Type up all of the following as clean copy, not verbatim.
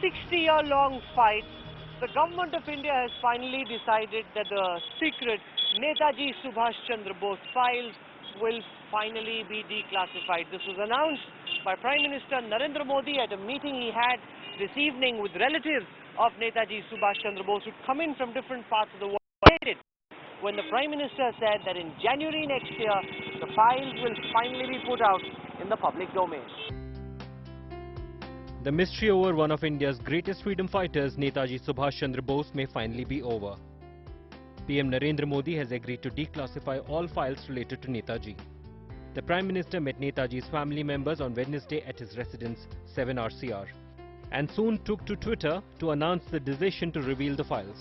60-year-long fight, the government of India has finally decided that the secret Netaji Subhas Chandra Bose files will finally be declassified. This was announced by Prime Minister Narendra Modi at a meeting he had this evening with relatives of Netaji Subhas Chandra Bose who come in from different parts of the world. When the Prime Minister said that in January next year, the files will finally be put out in the public domain. The mystery over one of India's greatest freedom fighters, Netaji Subhas Chandra Bose, may finally be over. PM Narendra Modi has agreed to declassify all files related to Netaji. The Prime Minister met Netaji's family members on Wednesday at his residence, 7 RCR, and soon took to Twitter to announce the decision to reveal the files.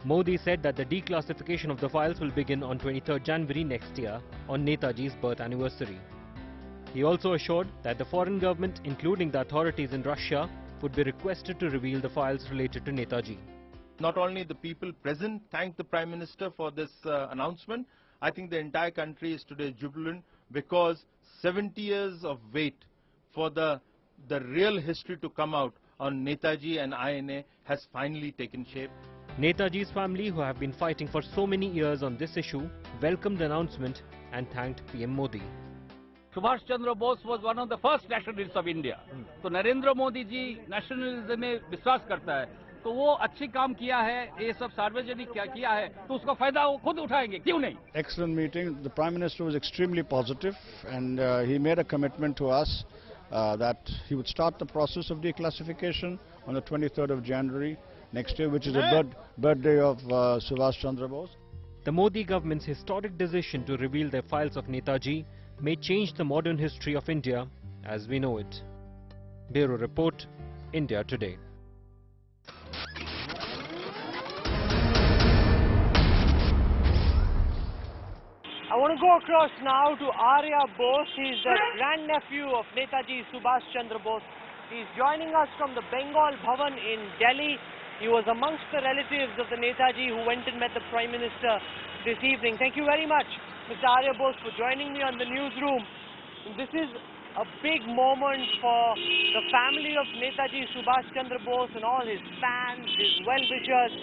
Modi said that the declassification of the files will begin on 23rd January next year, on Netaji's birth anniversary. He also assured that the foreign government, including the authorities in Russia, would be requested to reveal the files related to Netaji. Not only the people present thank the Prime Minister for this announcement, I think the entire country is today jubilant because 70 years of wait for the real history to come out on Netaji and INA has finally taken shape. Netaji's family, who have been fighting for so many years on this issue, welcomed the announcement and thanked PM Modi. Subhash Chandra Bose was one of the first nationalists of India. तो Narendra Modi ji nationalism में विश्वास करता है, तो वो अच्छी काम किया है, ये सब सार्वजनिक क्या किया है, तो उसका फायदा वो खुद उठाएंगे, क्यों नहीं? Excellent meeting. The Prime Minister was extremely positive, and he made a commitment to us that he would start the process of declassification on the 23rd of January next year, which is the birthday of Subhash Chandra Bose. The Modi government's historic decision to reveal the files of Netaji may change the modern history of India as we know it. Bureau Report, India Today. I want to go across now to Arya Bose. He's the grandnephew of Netaji Subhas Chandra Bose. He's joining us from the Bengal Bhavan in Delhi. He was amongst the relatives of the Netaji who went and met the Prime Minister this evening. Thank you very much, Mr. Arya Bose, for joining me on the newsroom. This is a big moment for the family of Netaji Subhas Chandra Bose and all his fans, his well-wishers.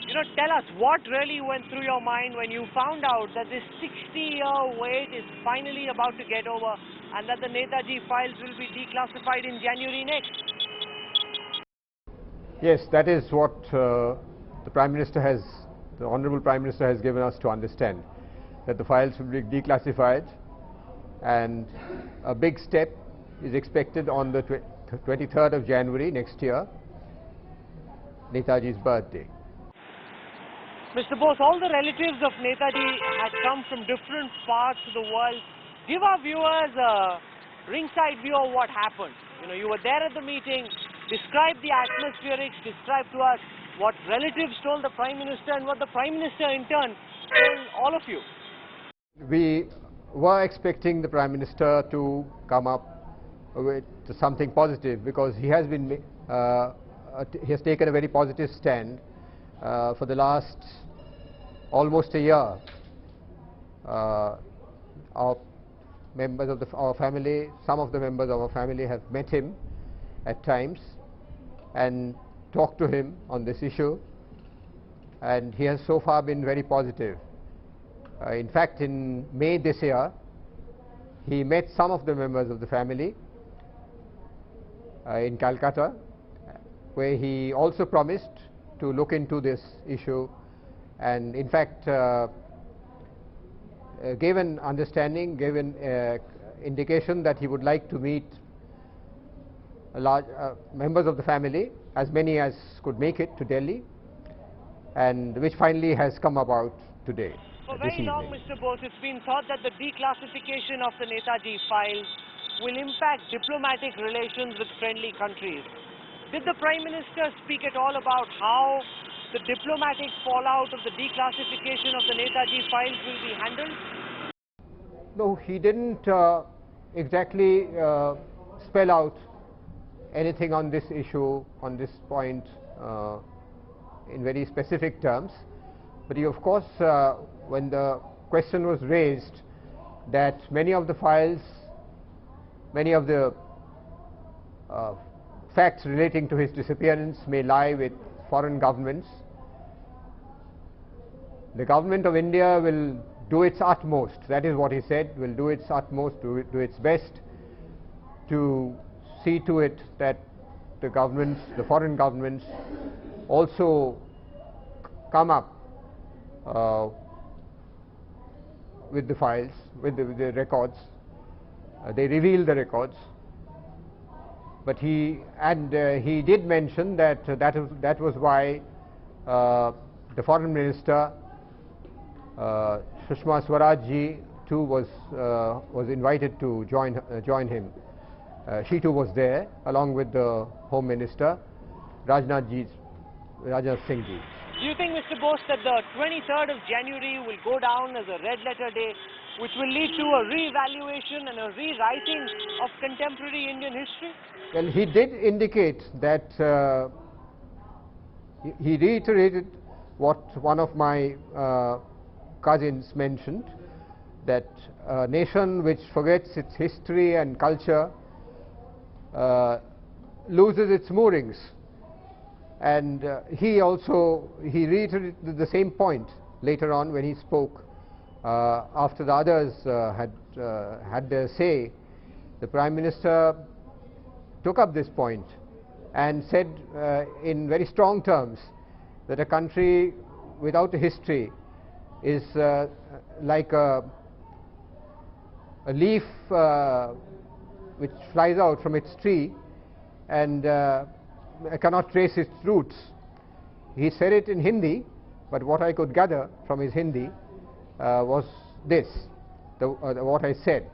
You know, tell us what really went through your mind when you found out that this 60-year wait is finally about to get over and that the Netaji files will be declassified in January next. Yes, that is what the Honourable Prime Minister has given us to understand, that the files will be declassified and a big step is expected on the 23rd of January next year, Netaji's birthday. Mr. Bose, all the relatives of Netaji had come from different parts of the world. Give our viewers a ringside view of what happened. You know, you were there at the meeting. Describe the atmospherics, describe to us what relatives told the Prime Minister and what the Prime Minister in turn told all of you. We were expecting the Prime Minister to come up with something positive because he has been he has taken a very positive stand for the last almost a year. Our members of our family, some of the members of our family have met him at times and talked to him on this issue, and he has so far been very positive. In fact, in May this year, he met some of the members of the family in Calcutta, where he also promised to look into this issue and in fact gave an understanding, gave an indication that he would like to meet large members of the family, as many as could make it to Delhi, and which finally has come about today. For very long, Mr. Bose, it's been thought that the declassification of the Netaji files will impact diplomatic relations with friendly countries. Did the Prime Minister speak at all about how the diplomatic fallout of the declassification of the Netaji files will be handled? No, he didn't exactly spell out anything on this issue, on this point in very specific terms. But he, of course, when the question was raised that many of the files, many of the facts relating to his disappearance may lie with foreign governments. The government of India will do its utmost, that is what he said, will do its utmost, do its best to see to it that the governments, the foreign governments, also come up with the files, with the records. They reveal the records. But he did mention that that was why the foreign minister Sushma Swaraj ji too was invited to join him. She too was there along with the Home Minister Rajnath Singh ji. Do you think, Mr. Bose, that the 23rd of January will go down as a red letter day, which will lead to a re-evaluation and a rewriting of contemporary Indian history? Well, he did indicate that he reiterated what one of my cousins mentioned, that a nation which forgets its history and culture loses its moorings. And he reiterated the same point later on when he spoke after the others had their say. The Prime Minister took up this point and said in very strong terms that a country without a history is like a leaf which flies out from its tree and cannot trace its roots. He said it in Hindi, but what I could gather from his Hindi was this, what I said.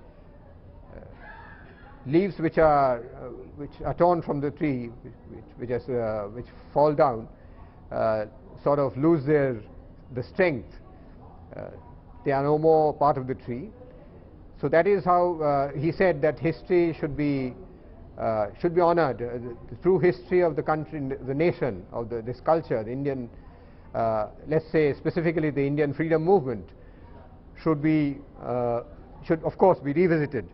Leaves which are torn from the tree, which fall down, sort of lose the strength. They are no more part of the tree. So that is how he said that history should be honored. The true history of the country, the nation, of this culture, the Indian, let's say specifically the Indian freedom movement, should of course be revisited,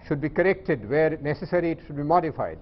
should be corrected where necessary. It should be modified.